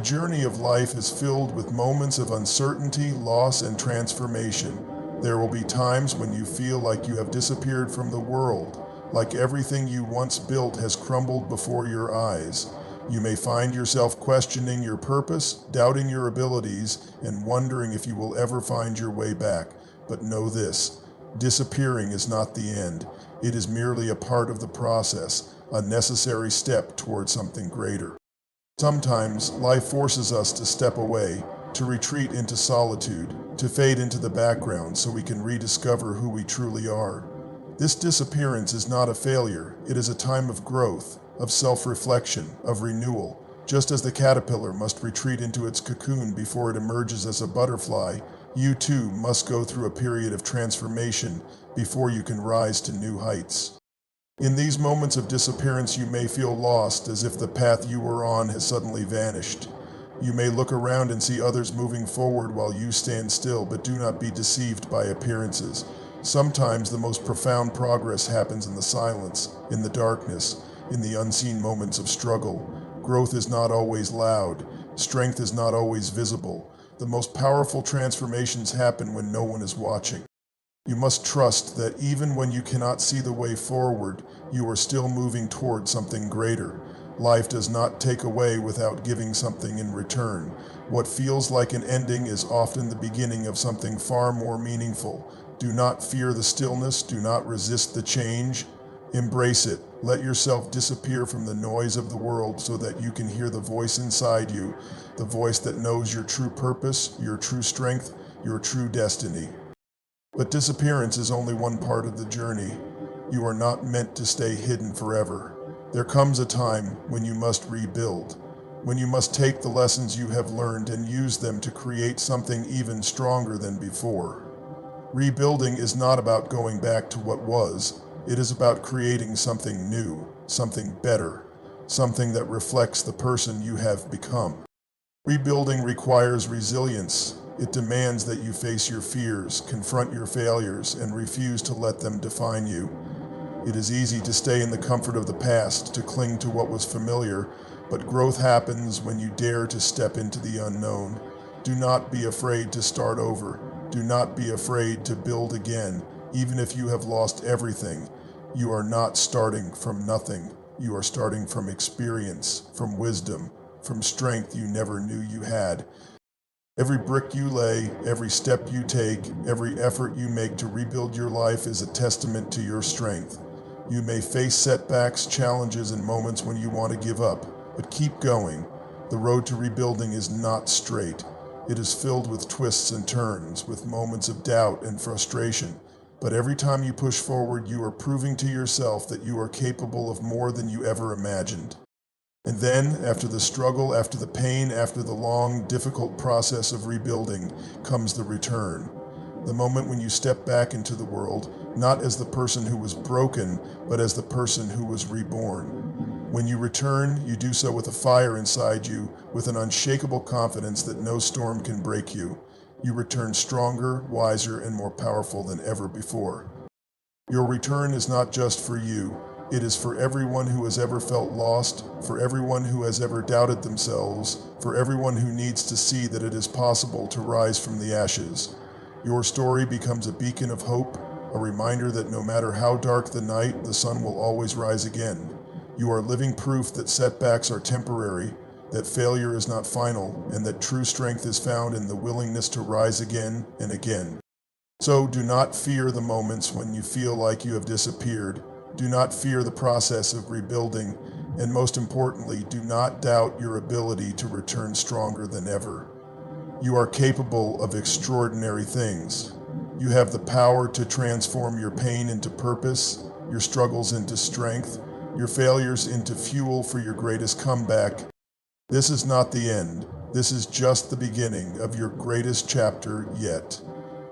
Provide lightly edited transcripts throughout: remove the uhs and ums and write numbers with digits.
journey of life is filled with moments of uncertainty, loss, and transformation. There will be times when you feel like you have disappeared from the world, like everything you once built has crumbled before your eyes. You may find yourself questioning your purpose, doubting your abilities, and wondering if you will ever find your way back. But know this: disappearing is not the end. It is merely a part of the process, a necessary step towards something greater. Sometimes life forces us to step away, to retreat into solitude, to fade into the background so we can rediscover who we truly are. This disappearance is not a failure. It is a time of growth, of self-reflection, of renewal. Just as the caterpillar must retreat into its cocoon before it emerges as a butterfly, you too must go through a period of transformation before you can rise to new heights. In these moments of disappearance, you may feel lost, as if the path you were on has suddenly vanished. You may look around and see others moving forward while you stand still, but do not be deceived by appearances. Sometimes the most profound progress happens in the silence, in the darkness, in the unseen moments of struggle. Growth is not always loud. Strength is not always visible. The most powerful transformations happen when no one is watching. You must trust that even when you cannot see the way forward, you are still moving toward something greater. Life does not take away without giving something in return. What feels like an ending is often the beginning of something far more meaningful. Do not fear the stillness. Do not resist the change. Embrace it. Let yourself disappear from the noise of the world so that you can hear the voice inside you, the voice that knows your true purpose, your true strength, your true destiny. But disappearance is only one part of the journey. You are not meant to stay hidden forever. There comes a time when you must rebuild, when you must take the lessons you have learned and use them to create something even stronger than before. Rebuilding is not about going back to what was. It is about creating something new, something better, something that reflects the person you have become. Rebuilding requires resilience. It demands that you face your fears, confront your failures, and refuse to let them define you. It is easy to stay in the comfort of the past, to cling to what was familiar, but growth happens when you dare to step into the unknown. Do not be afraid to start over. Do not be afraid to build again, even if you have lost everything. You are not starting from nothing. You are starting from experience, from wisdom, from strength you never knew you had. Every brick you lay, every step you take, every effort you make to rebuild your life is a testament to your strength. You may face setbacks, challenges, and moments when you want to give up, but keep going. The road to rebuilding is not straight. It is filled with twists and turns, with moments of doubt and frustration. But every time you push forward, you are proving to yourself that you are capable of more than you ever imagined. And then, after the struggle, after the pain, after the long, difficult process of rebuilding, comes the return. The moment when you step back into the world, not as the person who was broken, but as the person who was reborn. When you return, you do so with a fire inside you, with an unshakable confidence that no storm can break you. You return stronger, wiser, and more powerful than ever before. Your return is not just for you. It is for everyone who has ever felt lost, for everyone who has ever doubted themselves, for everyone who needs to see that it is possible to rise from the ashes. Your story becomes a beacon of hope, a reminder that no matter how dark the night, the sun will always rise again. You are living proof that setbacks are temporary, that failure is not final, and that true strength is found in the willingness to rise again and again. So do not fear the moments when you feel like you have disappeared. Do not fear the process of rebuilding, and most importantly, do not doubt your ability to return stronger than ever. You are capable of extraordinary things. You have the power to transform your pain into purpose, your struggles into strength, your failures into fuel for your greatest comeback. This is not the end. This is just the beginning of your greatest chapter yet.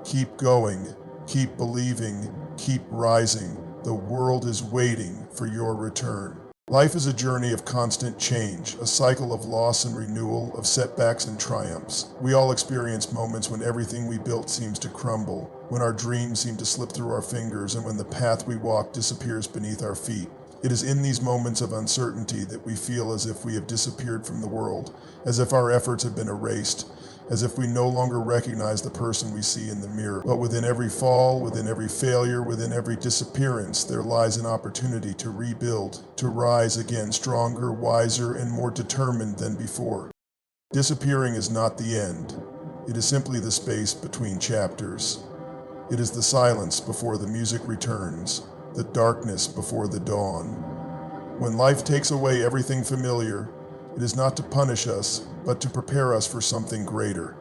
Keep going, keep believing, keep rising. The world is waiting for your return. Life is a journey of constant change, a cycle of loss and renewal, of setbacks and triumphs. We all experience moments when everything we built seems to crumble, when our dreams seem to slip through our fingers, and when the path we walk disappears beneath our feet. It is in these moments of uncertainty that we feel as if we have disappeared from the world, as if our efforts have been erased, as if we no longer recognize the person we see in the mirror. But within every fall, within every failure, within every disappearance, there lies an opportunity to rebuild, to rise again stronger, wiser, and more determined than before. Disappearing is not the end. It is simply the space between chapters. It is the silence before the music returns, the darkness before the dawn. When life takes away everything familiar, it is not to punish us, but to prepare us for something greater.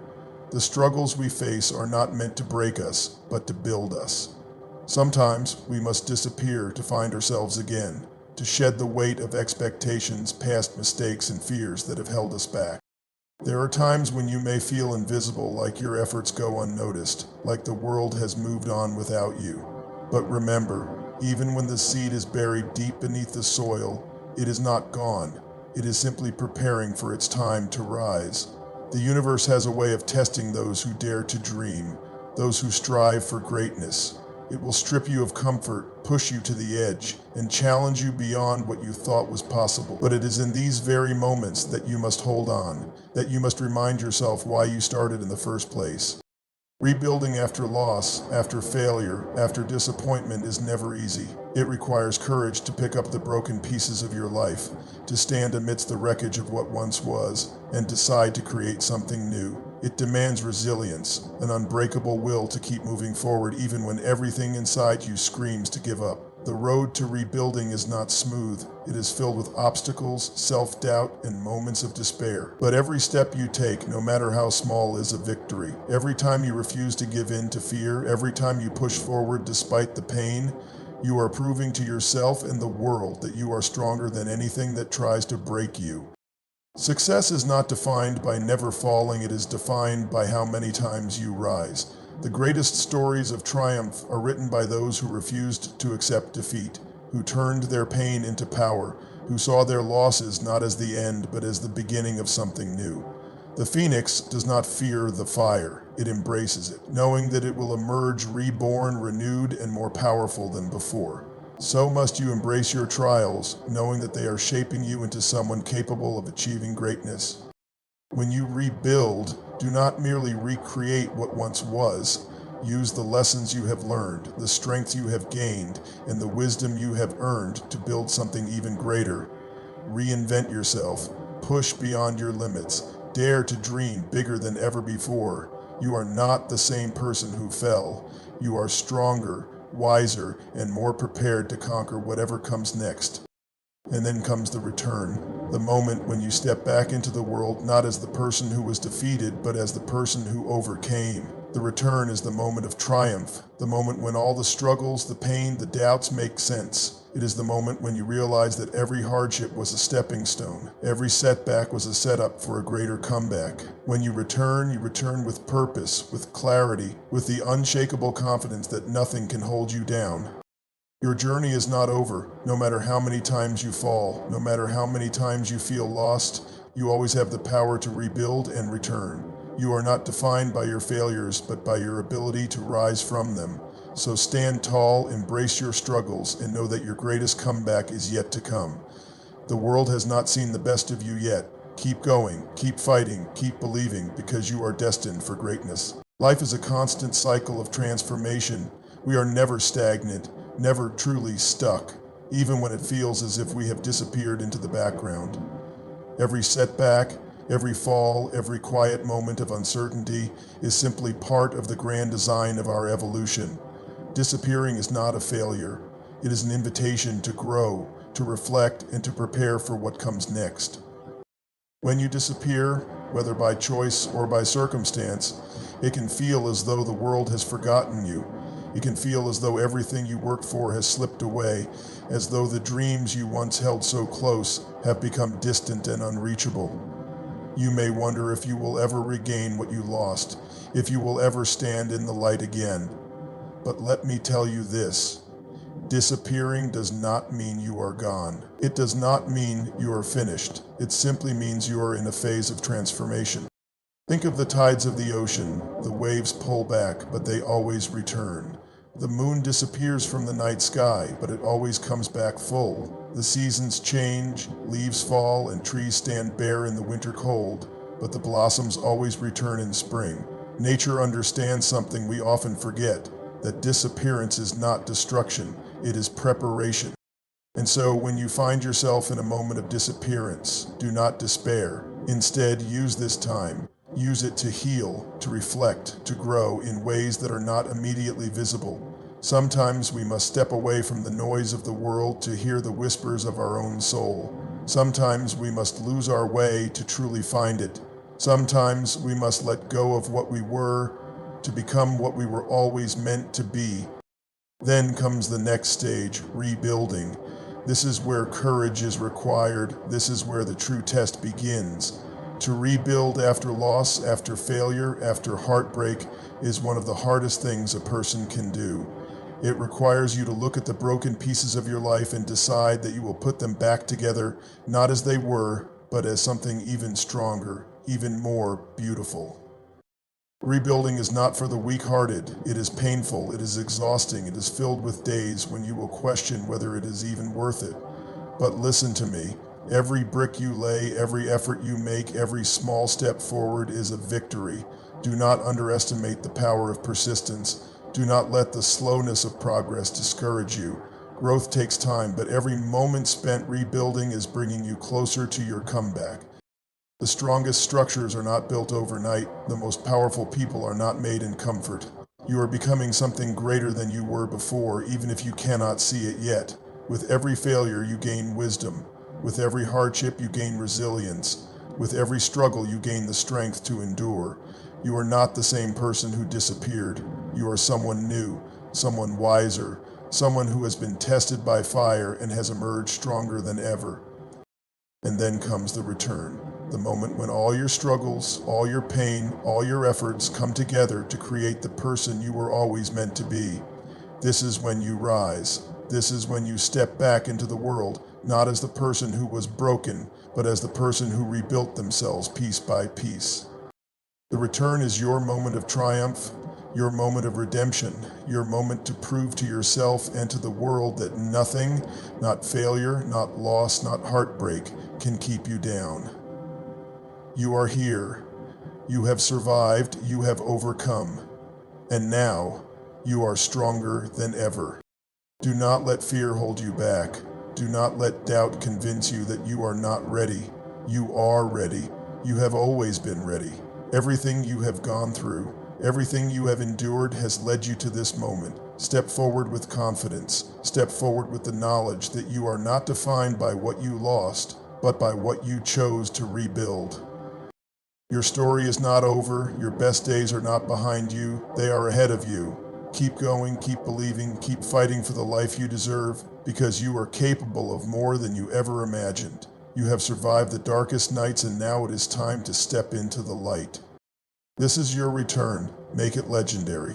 The struggles we face are not meant to break us, but to build us. Sometimes we must disappear to find ourselves again, to shed the weight of expectations, past mistakes, and fears that have held us back. There are times when you may feel invisible, like your efforts go unnoticed, like the world has moved on without you. But remember, even when the seed is buried deep beneath the soil, it is not gone. It is simply preparing for its time to rise. The universe has a way of testing those who dare to dream, those who strive for greatness. It will strip you of comfort, push you to the edge, and challenge you beyond what you thought was possible. But it is in these very moments that you must hold on, that you must remind yourself why you started in the first place. Rebuilding after loss, after failure, after disappointment is never easy. It requires courage to pick up the broken pieces of your life, to stand amidst the wreckage of what once was, and decide to create something new. It demands resilience, an unbreakable will to keep moving forward even when everything inside you screams to give up. The road to rebuilding is not smooth. It is filled with obstacles, self-doubt, and moments of despair. But every step you take, no matter how small, is a victory. Every time you refuse to give in to fear, every time you push forward despite the pain, you are proving to yourself and the world that you are stronger than anything that tries to break you. Success is not defined by never falling, it is defined by how many times you rise. The greatest stories of triumph are written by those who refused to accept defeat, who turned their pain into power, who saw their losses not as the end but as the beginning of something new. The phoenix does not fear the fire, it embraces it, knowing that it will emerge reborn, renewed, and more powerful than before. So must you embrace your trials, knowing that they are shaping you into someone capable of achieving greatness. When you rebuild, do not merely recreate what once was. Use the lessons you have learned, the strength you have gained, and the wisdom you have earned to build something even greater. Reinvent yourself. Push beyond your limits. Dare to dream bigger than ever before. You are not the same person who fell. You are stronger, wiser, and more prepared to conquer whatever comes next. And then comes the return, the moment when you step back into the world not as the person who was defeated, but as the person who overcame. The return is the moment of triumph, the moment when all the struggles, the pain, the doubts make sense. It is the moment when you realize that every hardship was a stepping stone. Every setback was a setup for a greater comeback. When you return with purpose, with clarity, with the unshakable confidence that nothing can hold you down. Your journey is not over. No matter how many times you fall, no matter how many times you feel lost, you always have the power to rebuild and return. You are not defined by your failures, but by your ability to rise from them. So stand tall, embrace your struggles, and know that your greatest comeback is yet to come. The world has not seen the best of you yet. Keep going, keep fighting, keep believing, because you are destined for greatness. Life is a constant cycle of transformation. We are never stagnant, never truly stuck, even when it feels as if we have disappeared into the background. Every setback, every fall, every quiet moment of uncertainty is simply part of the grand design of our evolution. Disappearing is not a failure. It is an invitation to grow, to reflect, and to prepare for what comes next. When you disappear, whether by choice or by circumstance, it can feel as though the world has forgotten you. It can feel as though everything you worked for has slipped away, as though the dreams you once held so close have become distant and unreachable. You may wonder if you will ever regain what you lost, if you will ever stand in the light again. But let me tell you this. Disappearing does not mean you are gone. It does not mean you are finished. It simply means you are in a phase of transformation. Think of the tides of the ocean. The waves pull back, but they always return. The moon disappears from the night sky, but it always comes back full. The seasons change, leaves fall, and trees stand bare in the winter cold, but the blossoms always return in spring. Nature understands something we often forget, that disappearance is not destruction, it is preparation. And so when you find yourself in a moment of disappearance, do not despair. Instead, use this time. Use it to heal, to reflect, to grow in ways that are not immediately visible. Sometimes we must step away from the noise of the world to hear the whispers of our own soul. Sometimes we must lose our way to truly find it. Sometimes we must let go of what we were to become what we were always meant to be. Then comes the next stage, rebuilding. This is where courage is required. This is where the true test begins. To rebuild after loss, after failure, after heartbreak is one of the hardest things a person can do. It requires you to look at the broken pieces of your life and decide that you will put them back together, not as they were, but as something even stronger, even more beautiful. Rebuilding is not for the weak-hearted. It is painful, it is exhausting, it is filled with days when you will question whether it is even worth it. But listen to me. Every brick you lay, every effort you make, every small step forward is a victory. Do not underestimate the power of persistence. Do not let the slowness of progress discourage you. Growth takes time, but every moment spent rebuilding is bringing you closer to your comeback. The strongest structures are not built overnight. The most powerful people are not made in comfort. You are becoming something greater than you were before, even if you cannot see it yet. With every failure, you gain wisdom. With every hardship, you gain resilience. With every struggle, you gain the strength to endure. You are not the same person who disappeared. You are someone new, someone wiser, someone who has been tested by fire and has emerged stronger than ever. And then comes the return, the moment when all your struggles, all your pain, all your efforts come together to create the person you were always meant to be. This is when you rise. This is when you step back into the world, not as the person who was broken, but as the person who rebuilt themselves piece by piece. The return is your moment of triumph, your moment of redemption, your moment to prove to yourself and to the world that nothing, not failure, not loss, not heartbreak, can keep you down. You are here. You have survived. You have overcome. And now, you are stronger than ever. Do not let fear hold you back. Do not let doubt convince you that you are not ready. You are ready. You have always been ready. Everything you have gone through, everything you have endured has led you to this moment. Step forward with confidence. Step forward with the knowledge that you are not defined by what you lost, but by what you chose to rebuild. Your story is not over. Your best days are not behind you. They are ahead of you. Keep going, keep believing, keep fighting for the life you deserve, because you are capable of more than you ever imagined. You have survived the darkest nights, and now it is time to step into the light. This is your return. Make it legendary.